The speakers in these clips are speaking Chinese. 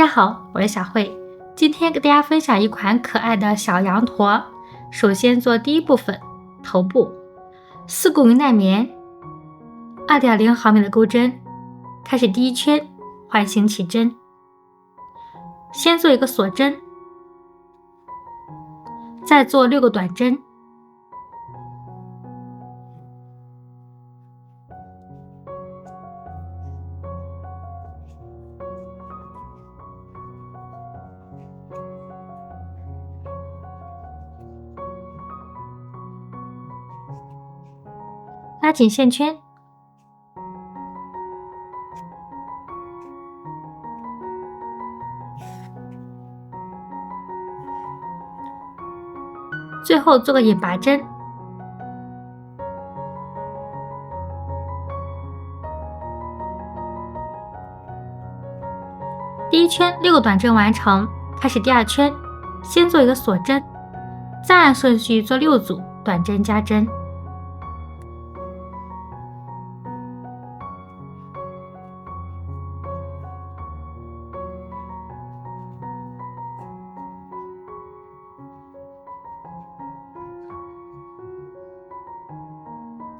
家好，我是小慧，今天给大家分享一款可爱的小羊驼。首先做第一部分，头部，4股奈棉，2.0毫米的钩针，开始第一圈，环形起针，先做一个锁针，再做6个短针，拉紧线圈，最后做个引拔针，第一圈6个短针完成，开始第二圈，先做一个锁针，再按顺序做6组短针加针。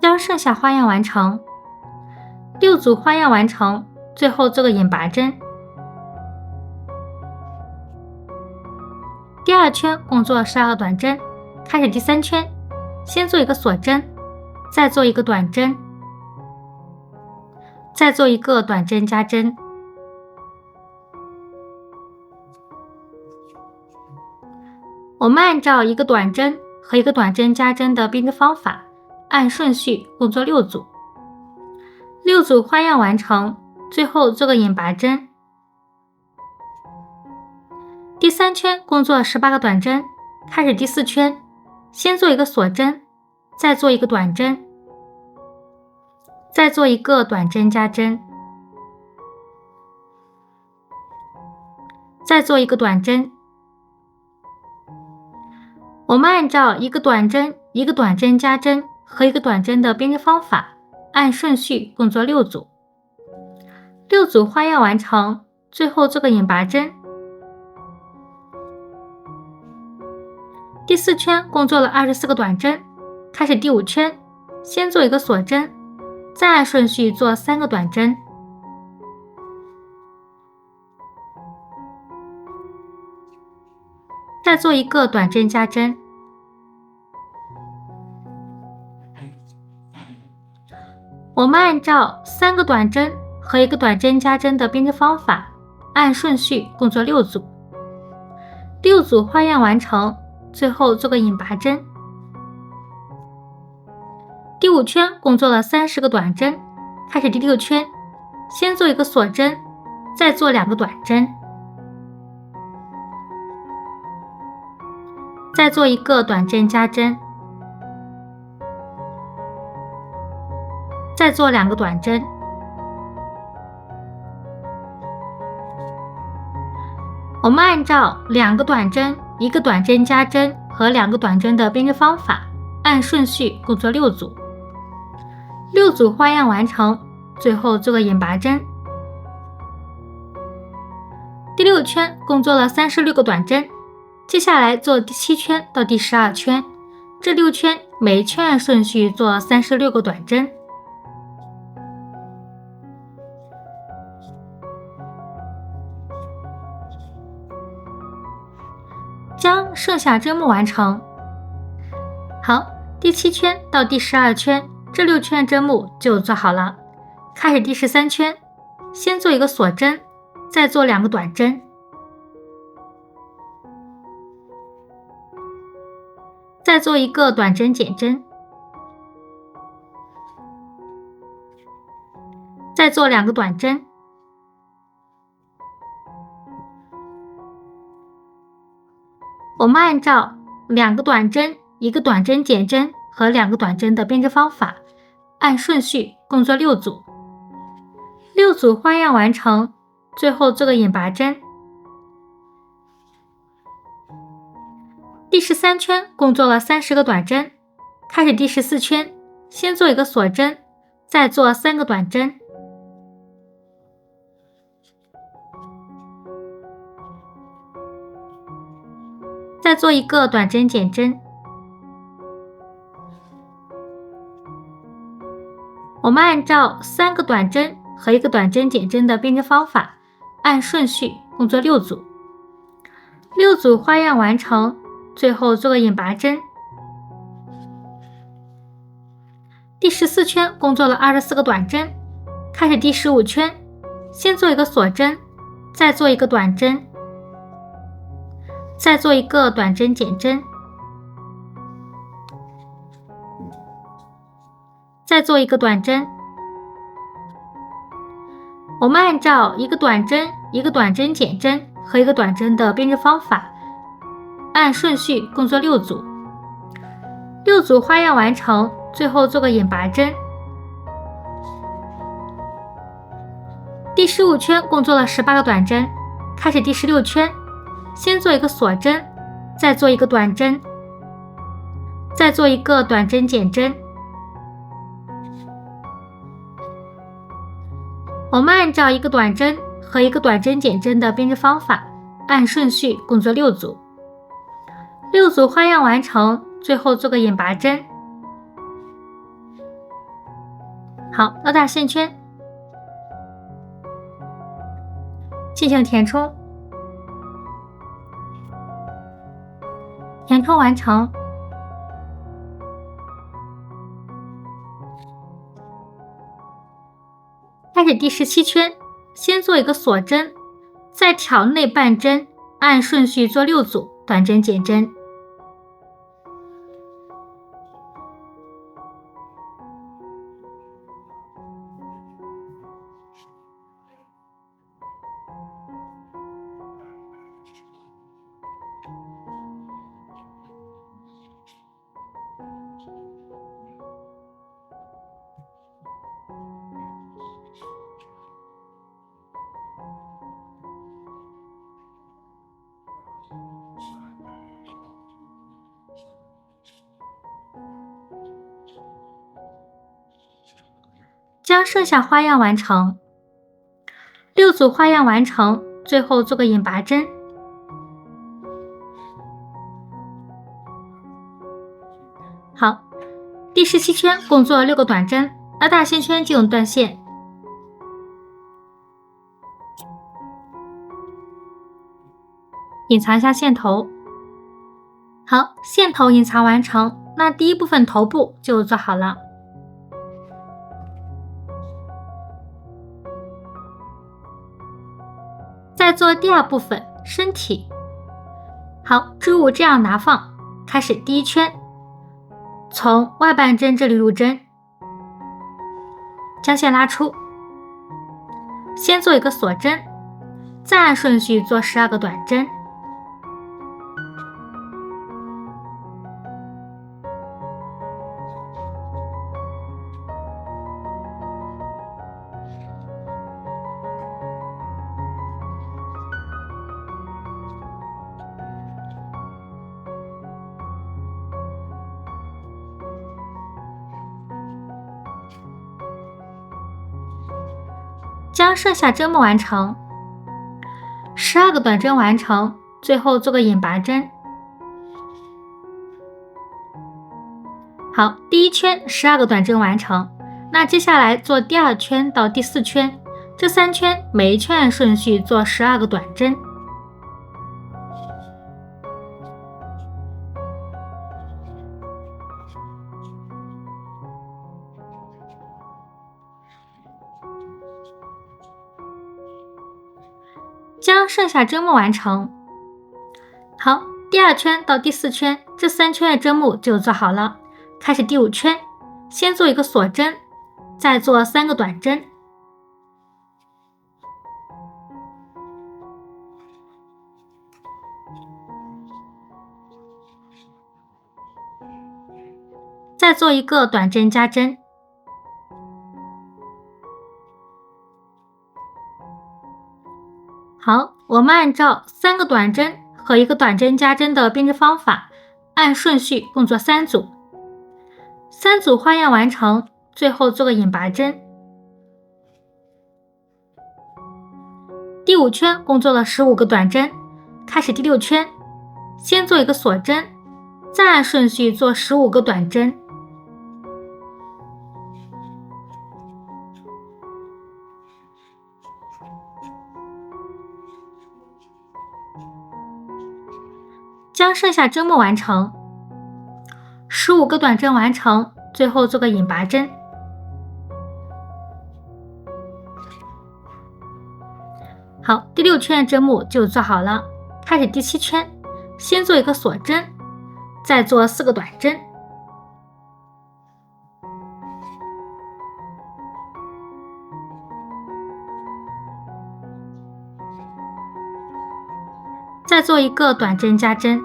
将剩下花样完成，6组花样完成，最后做个引拔针。第二圈共做12个短针，开始第3圈，先做一个锁针，再做一个短针，再做一个短针加针。我们按照一个短针和一个短针加针的编织方法，按顺序共做6组，6组花样完成，最后做个引拔针。第3圈共做18个短针，开始第4圈，先做一个锁针，再做一个短针，再做一个短针加针，再做一个短针。我们按照一个短针、一个短针加针和一个短针的编织方法，按顺序共做6组，6组花样完成，最后做个引拔针。第4圈共做了24个短针，开始第5圈，先做一个锁针，再按顺序做3个短针，再做一个短针加针。我们按照3个短针和一个短针加针的编织方法，按顺序共做6组，6组花样完成，最后做个引拔针。第5圈共做了30个短针，开始第6圈，先做一个锁针，再做2个短针，再做一个短针加针，再做2个短针。我们按照2个短针、1个短针加针和2个短针的编织方法，按顺序共做6组，6组花样完成，最后做个引拔针。第6圈共做了36个短针，接下来做第7圈到第12圈，这6圈每一圈按顺序做36个短针。将剩下针目完成。好，第7圈到第12圈，这6圈针目就做好了。开始第13圈，先做一个锁针，再做2个短针，再做一个短针减针，再做2个短针。我们按照2个短针、1个短针减针和2个短针的编织方法，按顺序共做6组，6组花样完成，最后做个引拔针。第13圈共做了30个短针，开始第14圈，先做一个锁针，再做3个短针，再做一个短针减针。我们按照3个短针和1个短针减针的编织方法，按顺序共做6组。6组花样完成，最后做个引拔针。第14圈共做了24个短针，开始第15圈，先做一个锁针，再做一个短针，再做一个短针减针，再做一个短针。我们按照1个短针、1个短针减针和1个短针的编织方法，按顺序共做6组。6组花样完成，最后做个引拔针。第15圈共做了18个短针，开始第16圈，先做一个锁针，再做一个短针，再做一个短针减针。我们按照1个短针和1个短针减针的编织方法，按顺序共做6组。6组花样完成，最后做个引拔针。好，拉大线圈，进行填充。填充完成。开始第17圈，先做一个锁针，再挑内半针，按顺序做6组短针减针。将剩下花样完成。6组花样完成，最后做个引拔针。好，第17圈共做6个短针，拉大线圈进入断线。隐藏一下线头。好，线头隐藏完成，那第一部分头部就做好了。再做第2部分身体。好，织物这样拿放，开始第1圈，从外半针这里入针，将线拉出，先做一个锁针，再按顺序做12个短针。将剩下针目完成，12个短针完成，最后做个引拔针。好，第1圈12个短针完成，那接下来做第2圈到第4圈，这3圈每一圈按顺序做12个短针。将剩下针目完成。好，第2圈到第4圈，这3圈的针目就做好了。开始第5圈，先做一个锁针，再做3个短针。再做一个短针加针。好，我们按照3个短针和1个短针加针的编织方法，按顺序共做3组。3组花样完成，最后做个引拔针。第5圈共做了15个短针，开始第6圈，先做一个锁针，再按顺序做15个短针。将剩下针目完成，15个短针完成，最后做个引拔针。好，第6圈的针目就做好了，开始第7圈，先做一个锁针，再做4个短针。再做一个短针加针。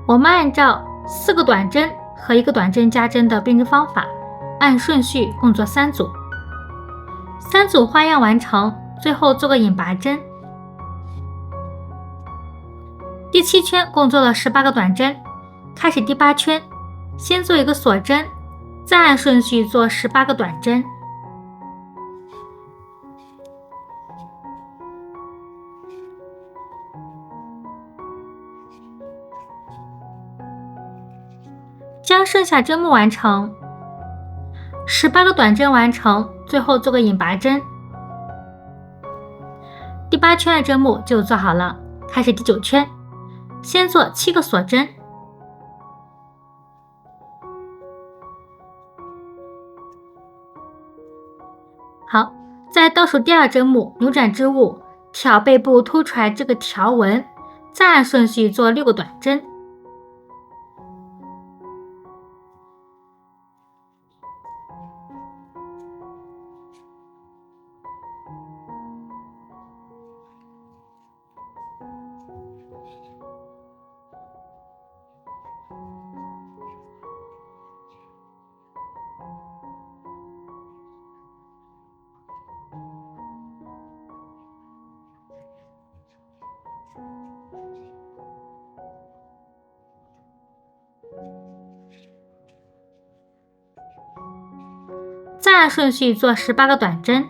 我们按照4个短针和1个短针加针的编织方法，按顺序共做3组，3组花样完成，最后做个引拔针。第7圈共做了18个短针，开始第8圈，先做一个锁针，再按顺序做18个短针。将剩下针目完成，18个短针完成，最后做个引拔针。第8圈的针目就做好了，开始第9圈，先做7个锁针。好，在倒数第2针目扭转织物，挑背部凸出来这个条纹，再按顺序做6个短针。再按顺序做18个短针。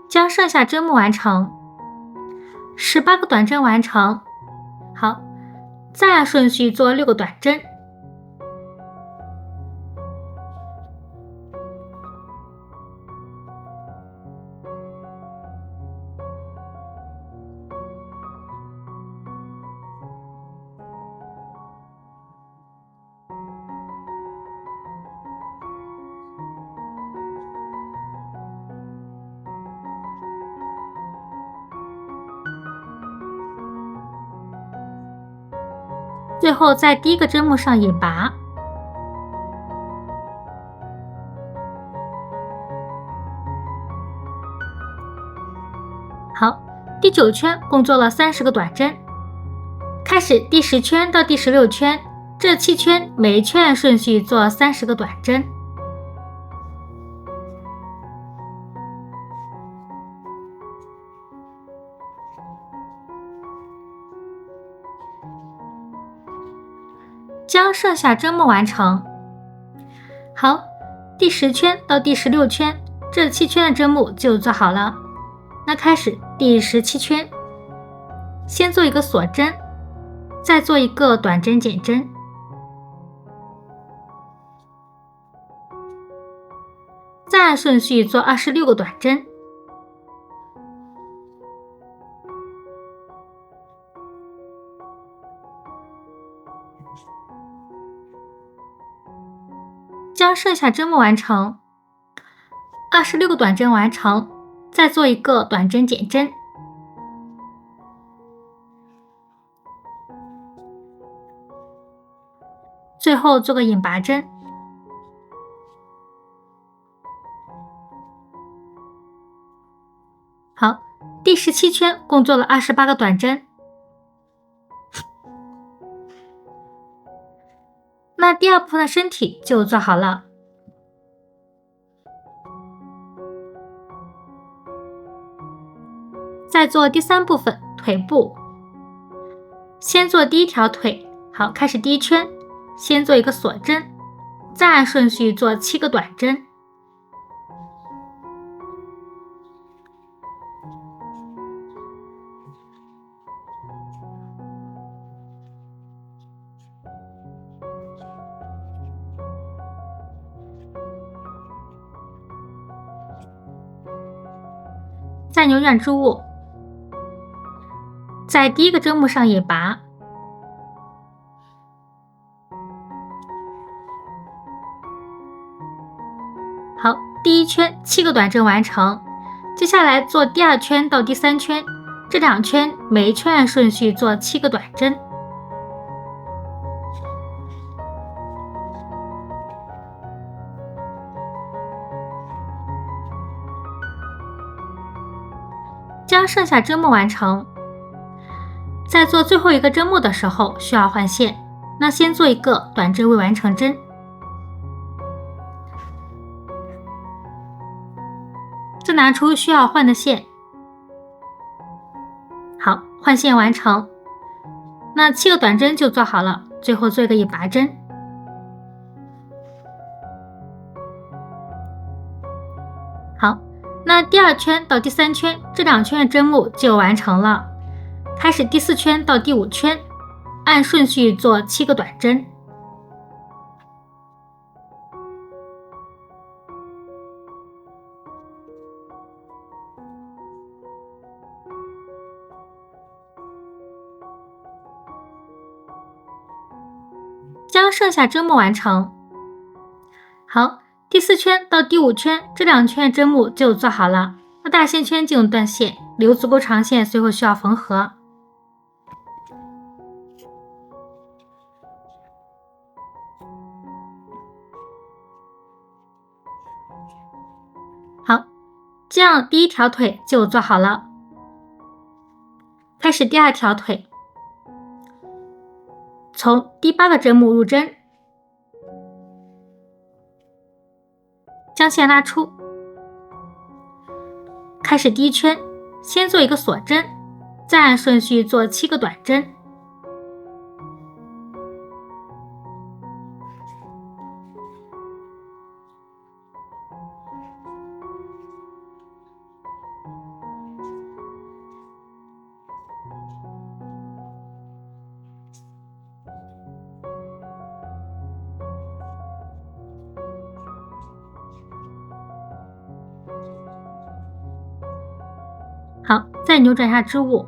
将剩下针目完成，18个短针完成。好，再按顺序做6个短针。最后在第1个针目上引拔。好，第9圈共做了30个短针，开始第10圈到第16圈，这7圈每一圈按顺序做30个短针。将剩下针目完成。好，第10圈到第16圈，这7圈的针目就做好了。那开始第17圈，先做一个锁针，再做一个短针减针。再按顺序做26个短针。将剩下针目完成，26个短针完成，再做一个短针减针。最后做个引拔针。好，第17圈共做了28个短针。那第2部分的身体就做好了。再做第3部分腿部。先做第一条腿，好，开始第一圈，先做一个锁针，再按顺序做7个短针。再扭转织物，在第一个针目上引拔。好，第一圈7个短针完成。接下来做第2圈到第3圈，这2圈每一圈按顺序做7个短针。将剩下针目完成。在做最后一个针目的时候需要换线，那先做一个短针未完成针，再拿出需要换的线。好，换线完成，那7个短针就做好了，最后做一个引拔针。好，那第2圈到第3圈这2圈的针目就完成了。开始第4圈到第5圈，按顺序做7个短针。将剩下针目完成。好，第4圈到第5圈这2圈的针目就做好了。那大线圈进入断线，留足够长线，随后需要缝合。好，这样第1条腿就做好了。开始第2条腿，从第8个针目入针，将线拉出。开始第1圈，先做一个锁针，再按顺序做7个短针。好，再扭转一下织物。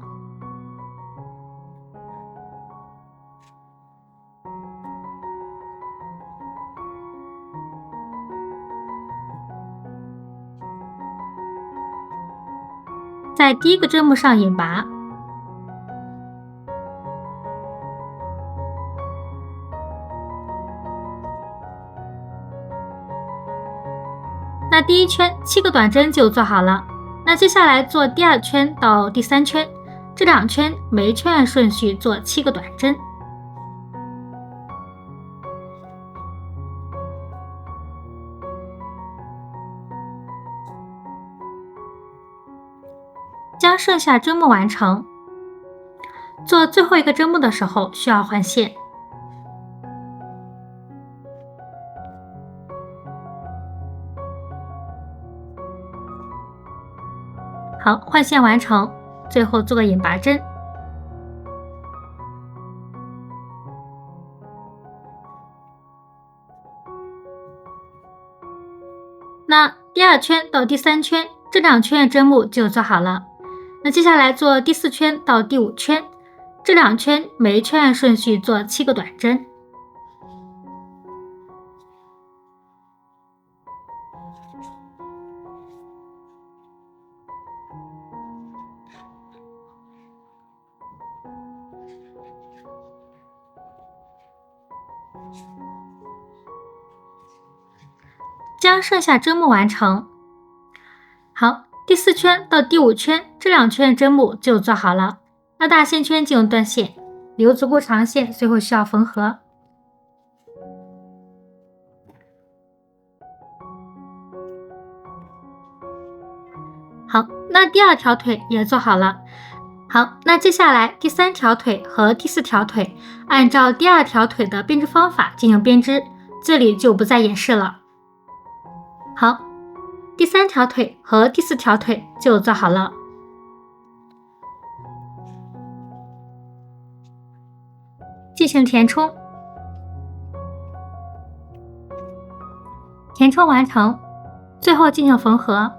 在第1个针目上引拔。那第1圈7个短针就做好了。那接下来做第2圈到第3圈，这2圈每一圈按顺序做7个短针。将剩下针目完成。做最后一个针目的时候需要换线。好，换线完成，最后做个引拔针。那第2圈到第3圈，这2圈的针目就做好了。那接下来做第4圈到第5圈，这2圈每一圈按顺序做7个短针。将剩下针目完成。好，第4圈到第5圈这2圈的针目就做好了。那大线圈进入断线，留足够长线，最后需要缝合。好，那第2条腿也做好了。好，好，那接下来第3条腿和第4条腿按照第2条腿的编织方法进行编织，这里就不再演示了。好，第3条腿和第4条腿就做好了。进行填充，填充完成，最后进行缝合。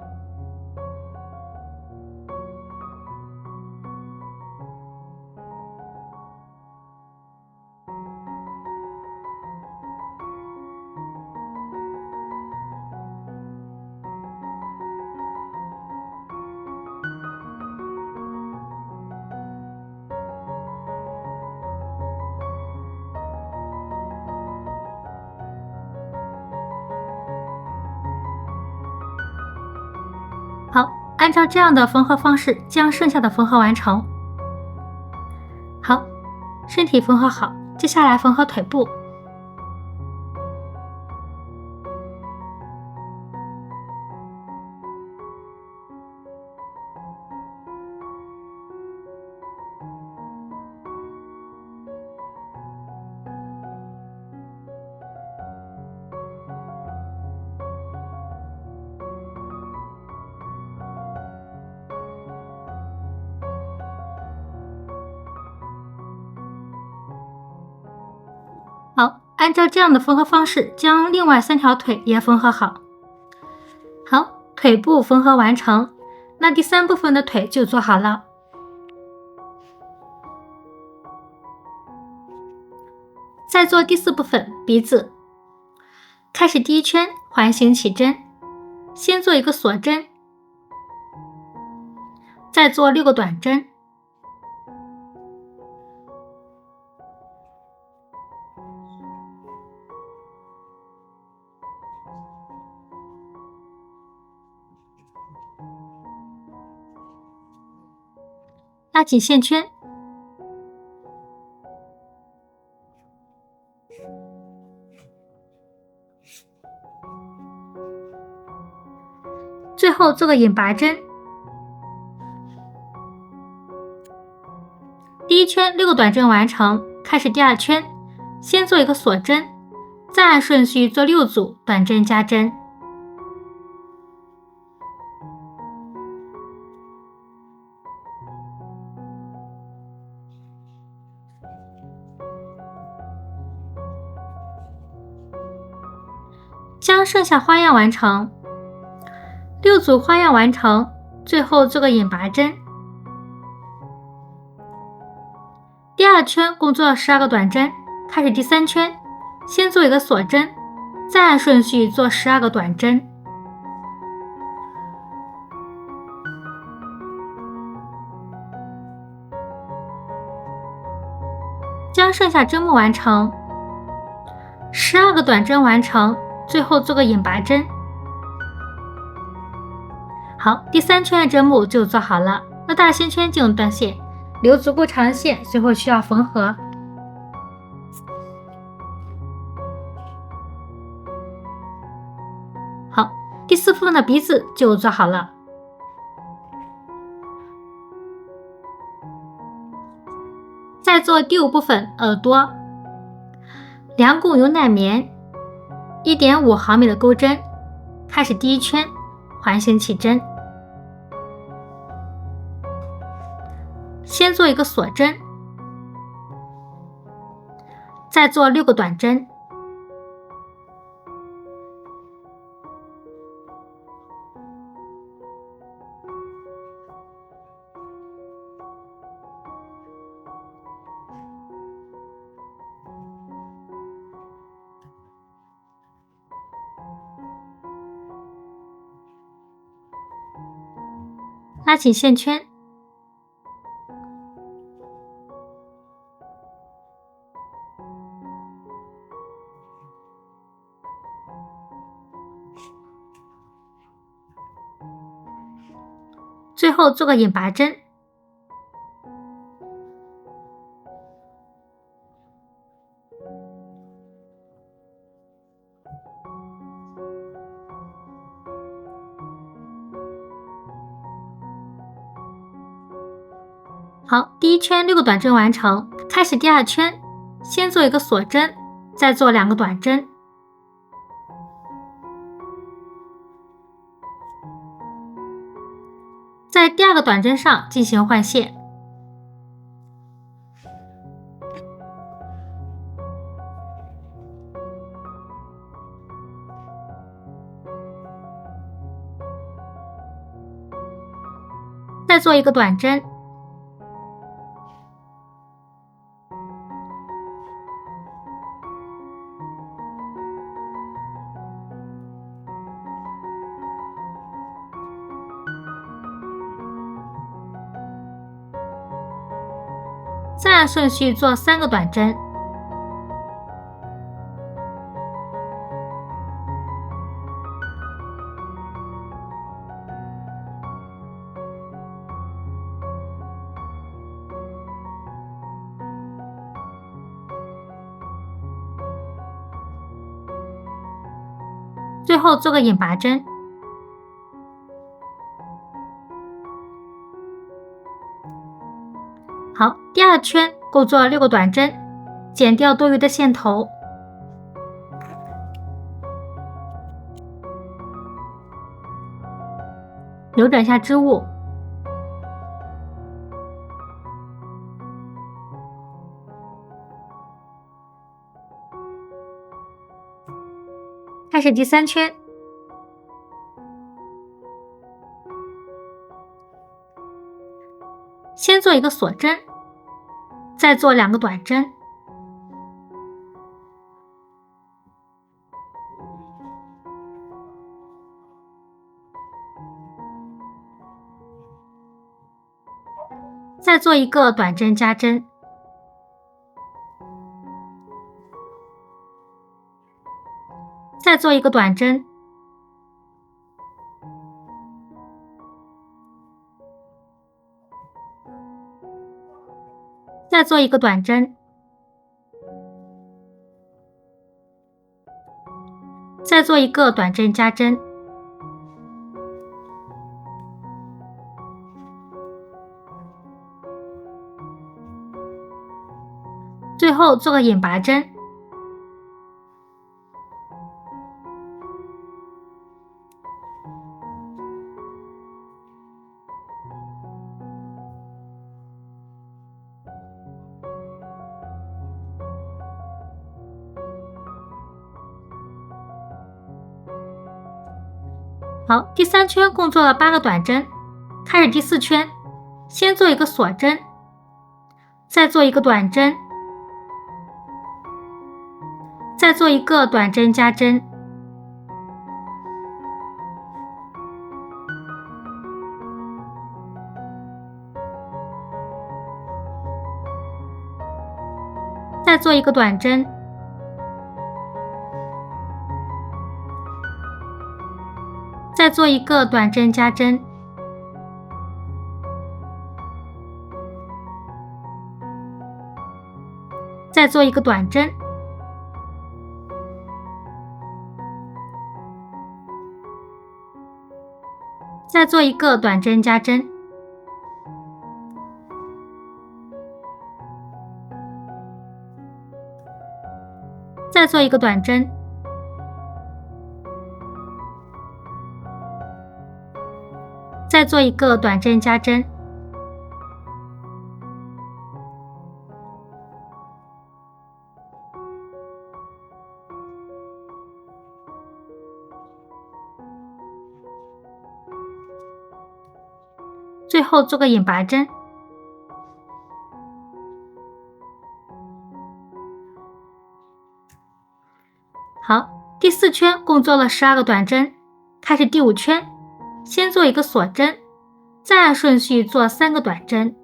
好，按照这样的缝合方式将剩下的缝合完成。好，身体缝合好，接下来缝合腿部。好，按照这样的缝合方式将另外3条腿也缝合好。好，腿部缝合完成，那第3部分的腿就做好了。再做第4部分鼻子，开始第1圈环形起针，先做一个锁针，再做6个短针。拉紧线圈，最后做个引拔针。第1圈6个短针完成，开始第2圈，先做一个锁针，再按顺序做6组短针加针。将剩下花样完成，6组花样完成，最后做个引拔针。第2圈共做了12个短针，开始第3圈，先做一个锁针，再按顺序做12个短针。将剩下针目完成，12个短针完成，最后做个引拔针。好，第3圈的针目就做好了，那大线圈进行断线，留足够长的线，最后需要缝合。好，第4部分的鼻子就做好了。再做第5部分耳朵，量共用耐棉 1.5 毫米的钩针，开始第1圈环形起针，先做一个锁针，再做6个短针。拉紧线圈，最后做个引拔针。好，第一圈6个短针完成，开始第二圈，先做一个锁针，再做2个短针，在第2个短针上进行换线。再做一个短针，再按顺序做3个短针，最后做个引拔针。好，第2圈共做6个短针，剪掉多余的线头，扭转下织物，开始第3圈。先做一个锁针，再做2个短针，再做一个短针加针，再做一个短针，再做一个短针，再做一个短针加针，最后做个引拔针。好，第3圈共做了8个短针，开始第4圈，先做一个锁针，再做一个短针，再做一个短针加针，再做一个短针，再做一个短针加针，再做一个短针，再做一个短针加针，再做一个短针，再做一个短针加针，最后做个引拔针。好，第4圈共做了12个短针，开始第5圈，先做一个锁针，再按顺序做3个短针，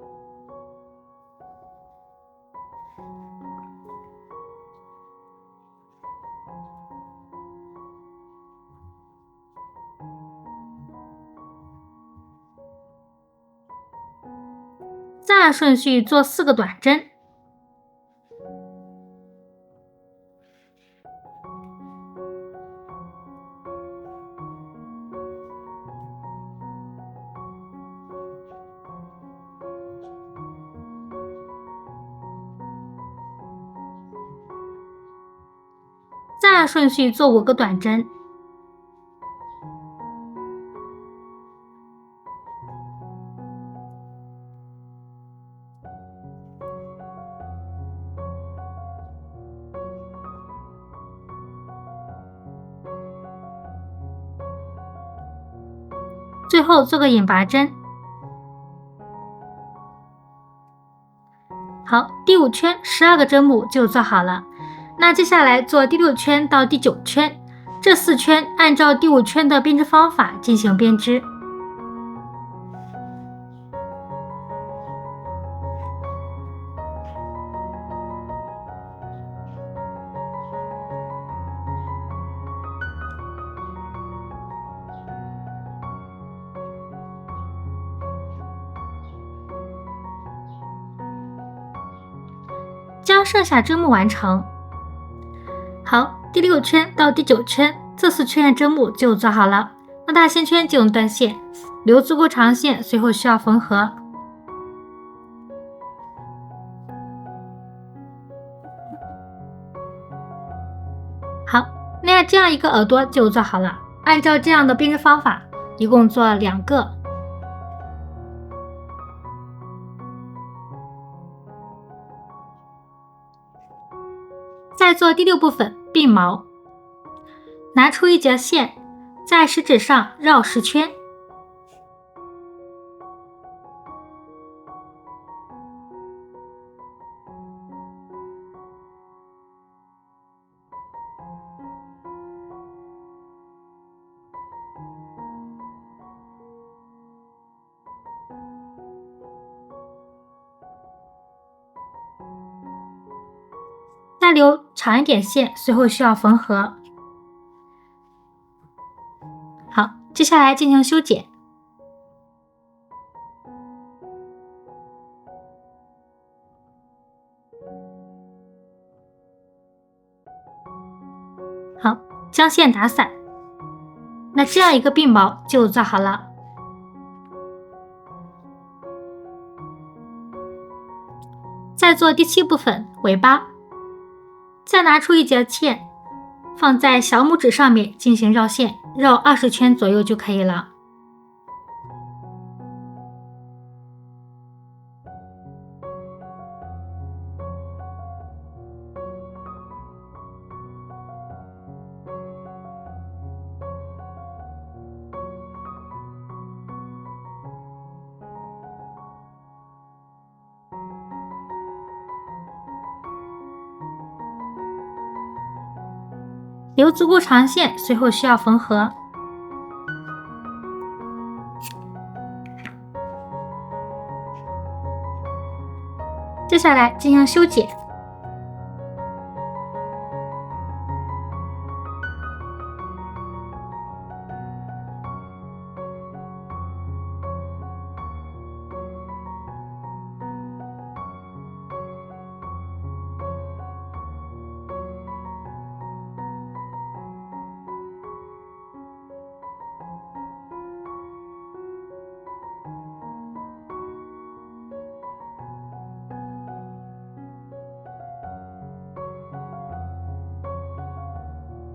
再按顺序做4个短针，按顺序做5个短针。最后做个引拔针。好，第5圈12个针目就做好了。那接下来做第6圈到第9圈，这4圈按照第5圈的编织方法进行编织。将剩下针目完成。好，第6圈到第9圈，这4圈的针目就做好了。那大线圈就用断线，留足够长线，随后需要缝合。好，那这样一个耳朵就做好了。按照这样的编织方法，一共做了2个。再做第6部分鬓毛，拿出一截线，在食指上绕10圈。再留长一点线，随后需要缝合。好，接下来进行修剪。好，将线打散。那这样一个鬓毛就做好了。再做第7部分尾巴，再拿出一截线，放在小拇指上面进行绕线，绕20圈左右就可以了。留足够长线，随后需要缝合。接下来进行修剪。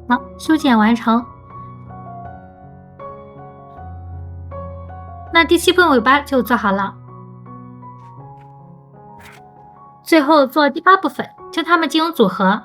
好，修剪完成。那第7部分尾巴就做好了。最后做第8部分，将它们进行组合。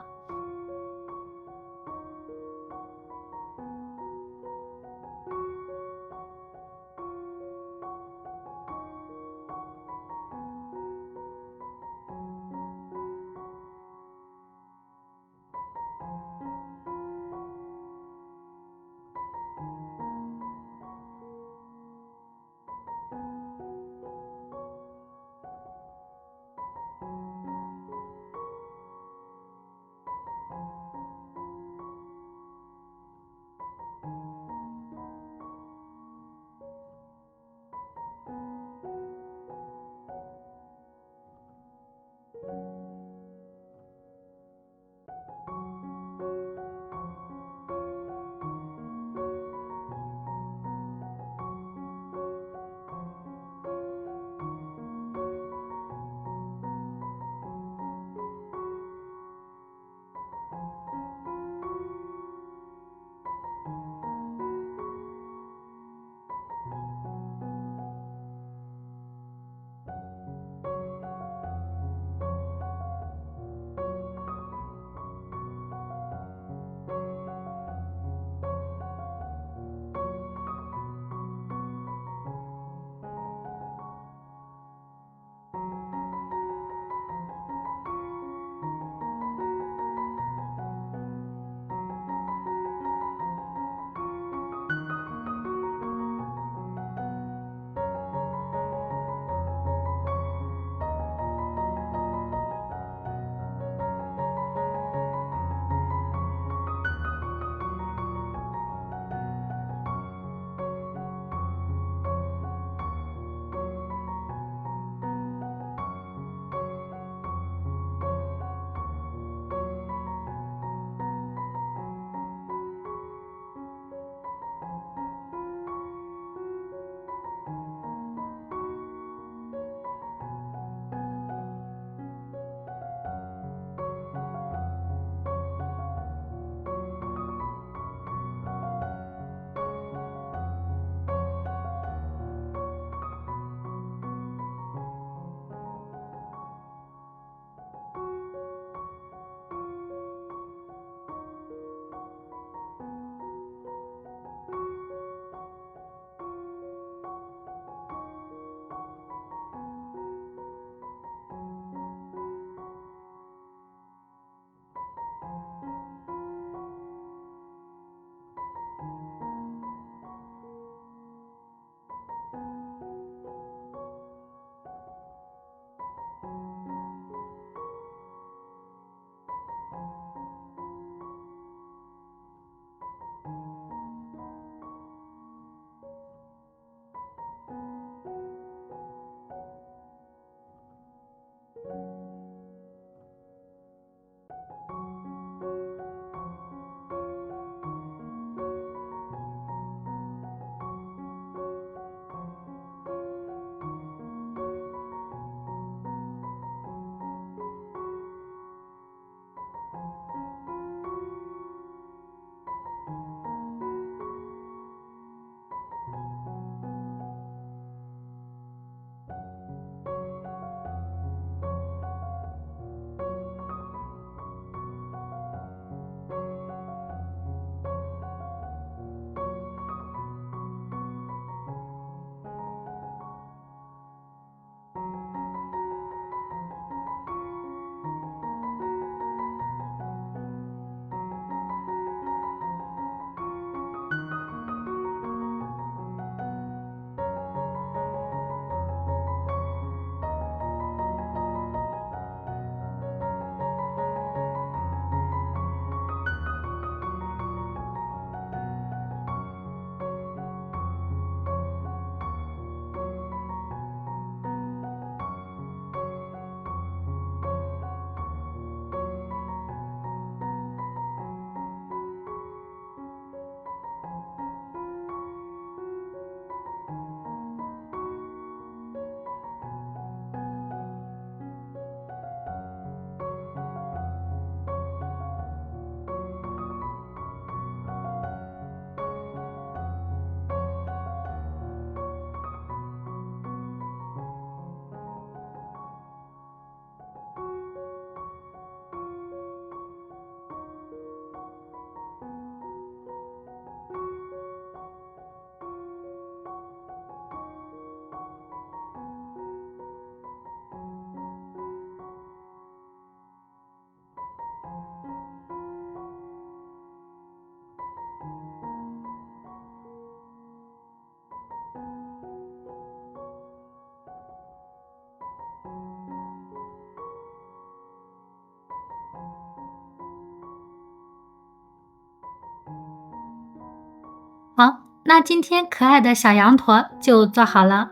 好，那今天可爱的小羊驼就做好了。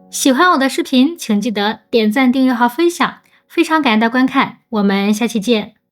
喜欢我的视频，请记得点赞、订阅和分享。非常感谢大家观看，我们下期见。